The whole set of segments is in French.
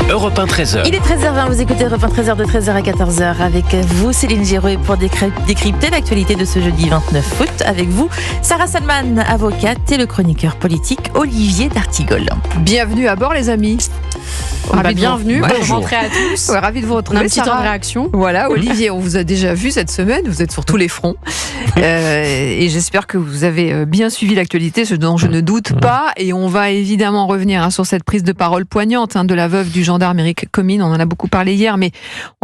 Europe 1 13h. Il est 13h20, vous écoutez Europe 1 13h de 13h à 14h avec vous Céline Giroux pour décrypter l'actualité de ce jeudi 29 août avec vous Sarah Salman, avocate, et le chroniqueur politique Olivier d'Artigol. Bienvenue à bord les amis. Bienvenue, bonne rentrée à tous. Ouais, ravi de vous retrouver. On a un petit temps de réaction. Voilà, Olivier, on vous a déjà vu cette semaine, vous êtes sur tous les fronts. Et j'espère que vous avez bien suivi l'actualité, ce dont je ne doute pas. Et on va évidemment revenir sur cette prise de parole poignante de la veuve du gendarme Éric Comines. On en a beaucoup parlé hier, mais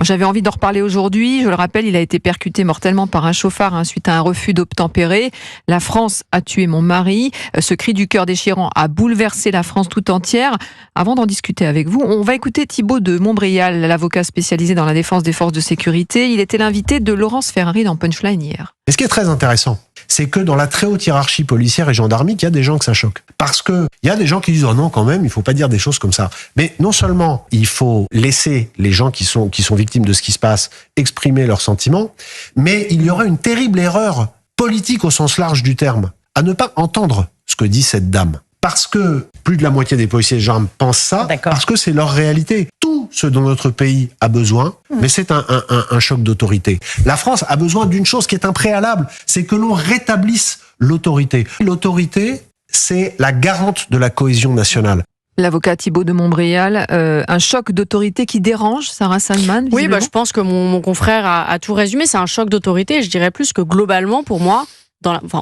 j'avais envie d'en reparler aujourd'hui. Je le rappelle, il a été percuté mortellement par un chauffard suite à un refus d'obtempérer. La France a tué mon mari. Ce cri du cœur déchirant a bouleversé la France tout entière. Avant d'en discuter avec vous, on va écouter Thibaut de Montbrial, l'avocat spécialisé dans la défense des forces de sécurité. Il était l'invité de Laurence Ferrari dans Punchline hier. Et ce qui est très intéressant, c'est que dans la très haute hiérarchie policière et gendarmique, il y a des gens que ça choque. Parce que il y a des gens qui disent « Oh non, quand même, il faut pas dire des choses comme ça ». Mais non seulement il faut laisser les gens qui sont victimes de ce qui se passe exprimer leurs sentiments, mais il y aurait une terrible erreur politique au sens large du terme, à ne pas entendre ce que dit cette dame. Parce que plus de la moitié des policiers et gendarmes pensent ça, parce que c'est leur réalité. Tout ce dont notre pays a besoin, mais c'est un choc d'autorité. La France a besoin d'une chose qui est un préalable, c'est que l'on rétablisse l'autorité. L'autorité, c'est la garante de la cohésion nationale. L'avocat Thibaut de Montbrial, un choc d'autorité qui dérange Sarah Salman. Oui, je pense que mon confrère a tout résumé. C'est un choc d'autorité et je dirais plus que globalement, pour moi,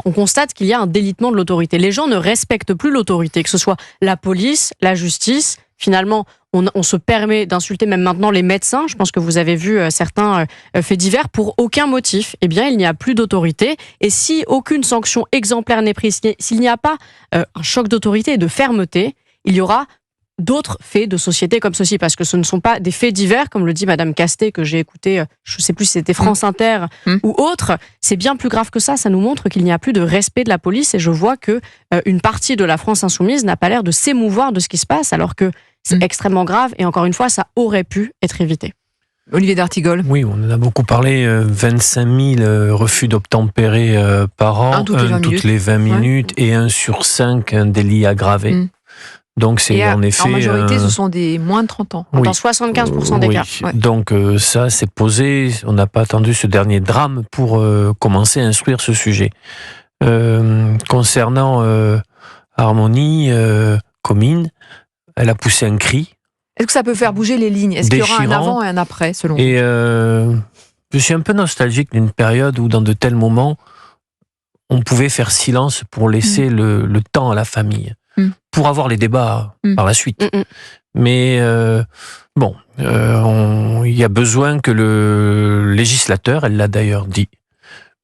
on constate qu'il y a un délitement de l'autorité. Les gens ne respectent plus l'autorité, que ce soit la police, la justice. Finalement, on se permet d'insulter même maintenant les médecins. Je pense que vous avez vu certains faits divers pour aucun motif. Eh bien, il n'y a plus d'autorité. Et si aucune sanction exemplaire n'est prise, s'il n'y a pas un choc d'autorité et de fermeté, il y aura d'autres faits de société comme ceci, parce que ce ne sont pas des faits divers, comme le dit Madame Castet, que j'ai écouté, je ne sais plus si c'était France Inter ou autre. C'est bien plus grave que ça. Ça nous montre qu'il n'y a plus de respect de la police, et je vois que une partie de la France insoumise n'a pas l'air de s'émouvoir de ce qui se passe, alors que c'est extrêmement grave, et encore une fois, ça aurait pu être évité. Olivier d'Artigol. Oui, on en a beaucoup parlé. 25 000 refus d'obtempérer par an, toutes les 20 minutes, et 1 sur 5 un délit aggravé. Donc c'est en effet... En majorité, ce sont des moins de 30 ans. Dans 75% des cas. Ouais. Donc ça, c'est posé. On n'a pas attendu ce dernier drame pour commencer à instruire ce sujet. Concernant Harmonie, Comines, elle a poussé un cri. Est-ce que ça peut faire bouger les lignes ? Est-ce qu'il y aura un avant et un après, selon vous ? Et je suis un peu nostalgique d'une période où, dans de tels moments, on pouvait faire silence pour laisser le temps à la famille. Pour avoir les débats par la suite. Mais il y a besoin que le législateur, elle l'a d'ailleurs dit,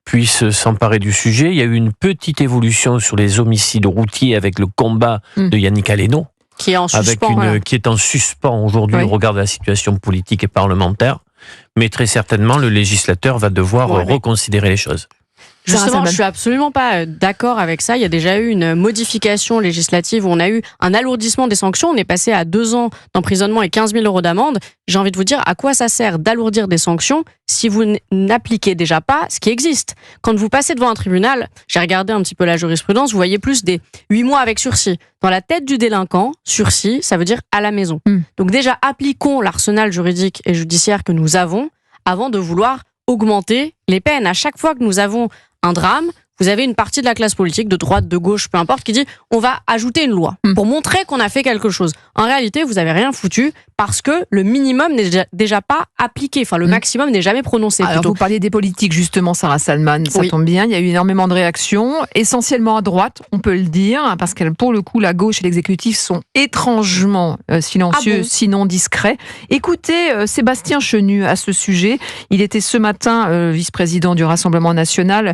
puisse s'emparer du sujet. Il y a eu une petite évolution sur les homicides routiers avec le combat de Yannick Aleno, qui est en suspens, qui est en suspens aujourd'hui au regard de la situation politique et parlementaire. Mais très certainement, le législateur va devoir reconsidérer les choses. Justement, je suis absolument pas d'accord avec ça. Il y a déjà eu une modification législative où on a eu un alourdissement des sanctions. On est passé à 2 ans d'emprisonnement et 15 000 € d'amende. J'ai envie de vous dire, à quoi ça sert d'alourdir des sanctions si vous n'appliquez déjà pas ce qui existe ? Quand vous passez devant un tribunal, j'ai regardé un petit peu la jurisprudence, vous voyez plus des 8 mois avec sursis. Dans la tête du délinquant, sursis, ça veut dire à la maison. Donc déjà, appliquons l'arsenal juridique et judiciaire que nous avons avant de vouloir augmenter les peines. À chaque fois que nous avons un drame, vous avez une partie de la classe politique, de droite, de gauche, peu importe, qui dit on va ajouter une loi pour montrer qu'on a fait quelque chose. En réalité, vous n'avez rien foutu parce que le minimum n'est déjà pas appliqué. Enfin, le maximum n'est jamais prononcé. Alors, vous parliez des politiques, justement, Sarah Salman. Ça tombe bien. Il y a eu énormément de réactions, essentiellement à droite, on peut le dire, parce que pour le coup, la gauche et l'exécutif sont étrangement silencieux, sinon discrets. Écoutez Sébastien Chenu à ce sujet. Il était ce matin vice-président du Rassemblement national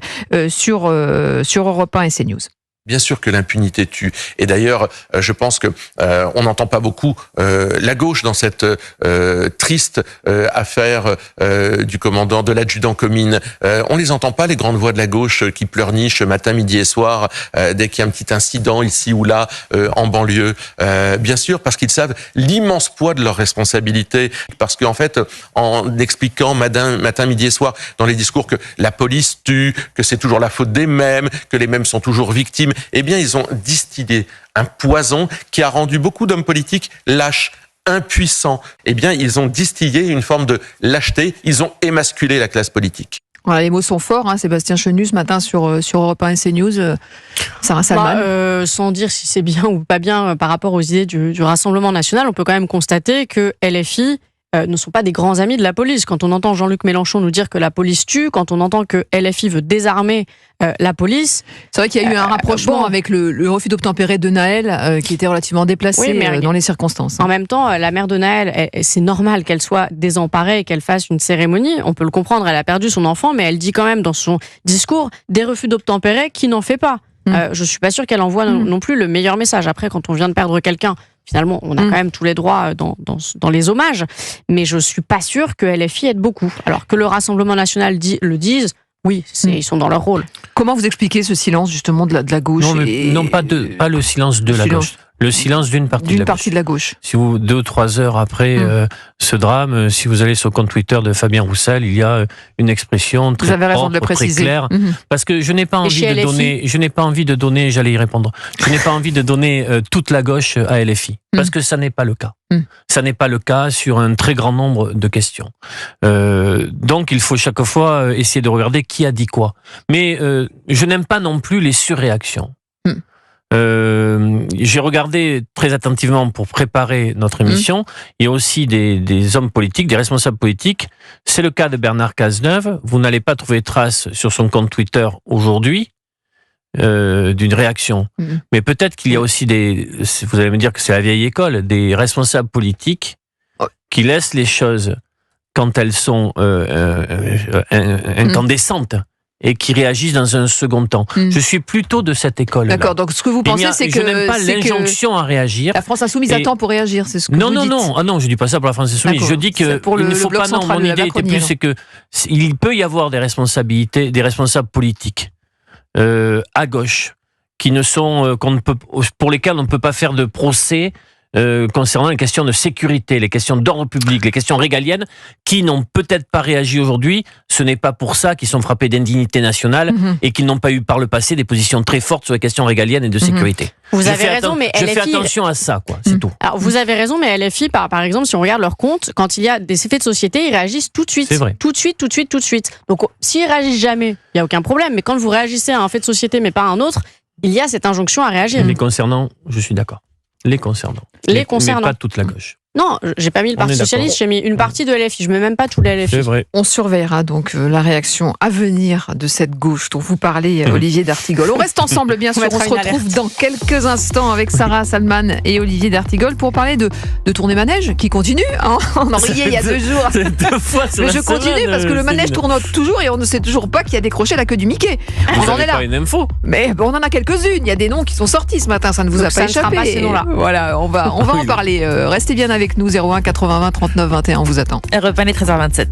sur Europe 1 et CNews. Bien sûr que l'impunité tue. Et d'ailleurs, je pense que on n'entend pas beaucoup la gauche dans cette triste affaire du commandant, de l'adjudant Comines. On les entend pas, les grandes voix de la gauche qui pleurnichent matin, midi et soir dès qu'il y a un petit incident ici ou là en banlieue. Bien sûr, parce qu'ils savent l'immense poids de leurs responsabilités. Parce qu'en fait, en expliquant matin, midi et soir dans les discours que la police tue, que c'est toujours la faute des mêmes, que les mêmes sont toujours victimes, eh bien, ils ont distillé un poison qui a rendu beaucoup d'hommes politiques lâches, impuissants. Eh bien, ils ont distillé une forme de lâcheté, ils ont émasculé la classe politique. Voilà, les mots sont forts, hein. Sébastien Chenu ce matin sur Europe 1 et CNews, Sarah Salman. Sans dire si c'est bien ou pas bien par rapport aux idées du Rassemblement national, on peut quand même constater que LFI ne sont pas des grands amis de la police. Quand on entend Jean-Luc Mélenchon nous dire que la police tue, quand on entend que LFI veut désarmer la police... C'est vrai qu'il y a eu un rapprochement avec le refus d'obtempérer de Naël, qui était relativement déplacé dans les circonstances. En même temps, la mère de Naël, c'est normal qu'elle soit désemparée et qu'elle fasse une cérémonie. On peut le comprendre, elle a perdu son enfant, mais elle dit quand même dans son discours des refus d'obtempérer qui n'en fait pas. Je suis pas sûre qu'elle envoie non plus le meilleur message. Après, quand on vient de perdre quelqu'un, finalement, on a quand même tous les droits dans les hommages, mais je suis pas sûre que LFI aide beaucoup. Alors que le Rassemblement national le dise, oui, ils sont dans leur rôle. Comment vous expliquez ce silence justement de la gauche? Non, pas le silence de la gauche. Le silence d'une partie de la gauche. Si vous, 2 ou 3 heures après ce drame, si vous allez sur le compte Twitter de Fabien Roussel, il y a une expression très propre, très claire. Parce que je n'ai pas envie de donner, j'allais y répondre, je n'ai pas envie de donner toute la gauche à LFI. Parce que ça n'est pas le cas. Ça n'est pas le cas sur un très grand nombre de questions. Donc il faut chaque fois essayer de regarder qui a dit quoi. Mais je n'aime pas non plus les surréactions. J'ai regardé très attentivement pour préparer notre émission. Il y a aussi des hommes politiques, des responsables politiques. C'est le cas de Bernard Cazeneuve. Vous n'allez pas trouver trace sur son compte Twitter aujourd'hui d'une réaction. Mais peut-être qu'il y a aussi vous allez me dire que c'est la vieille école, des responsables politiques qui laissent les choses quand elles sont incandescentes. Et qui réagissent dans un second temps. Je suis plutôt de cette école-là. D'accord, donc ce que vous pensez, c'est que... Je n'aime pas l'injonction à réagir. La France Insoumise attend pour réagir, c'est ce que vous dites. Non, je dis pas ça pour la France Insoumise. Je dis que il ne faut pas... Non, mon idée était plus, c'est que il peut y avoir des responsabilités, des responsables politiques à gauche, qui ne sont, pour lesquels on ne peut pas faire de procès concernant les questions de sécurité, les questions d'ordre public, les questions régaliennes, qui n'ont peut-être pas réagi aujourd'hui. Ce n'est pas pour ça qu'ils sont frappés d'indignité nationale et qu'ils n'ont pas eu par le passé des positions très fortes sur les questions régaliennes et de sécurité. Vous avez raison, mais LFI... Je fais attention à ça, quoi. C'est tout. Alors, vous avez raison, mais LFI, par exemple, si on regarde leur compte, quand il y a des effets de société, ils réagissent tout de suite. C'est vrai. Tout de suite. Donc, s'ils réagissent jamais, il n'y a aucun problème. Mais quand vous réagissez à un fait de société, mais pas à un autre, il y a cette injonction à réagir. Les concernant, je suis d'accord. Les concernant. Mais pas toute la gauche. Non, j'ai pas mis le Parti Socialiste, j'ai mis une partie de LFI, je mets même pas tout les LFI. C'est vrai. On surveillera donc la réaction à venir de cette gauche dont vous parlez, Olivier d'Artigol. On reste ensemble, bien sûr, on se retrouve dans quelques instants avec Sarah Salman et Olivier d'Artigol pour parler de tourner manège qui continue. Hein, on en riait il y a 2 jours. Mais je continue parce que le manège tourne toujours et on ne sait toujours pas qui a décroché la queue du Mickey. On en est là. Pas une info. Mais on en a quelques-unes, il y a des noms qui sont sortis ce matin, ça ne vous a pas échappé. Pas ces noms-là. Voilà, on va en parler. Restez bien avec nous, 01 80 20 39 21, on vous attend. Europe 1, 13h27.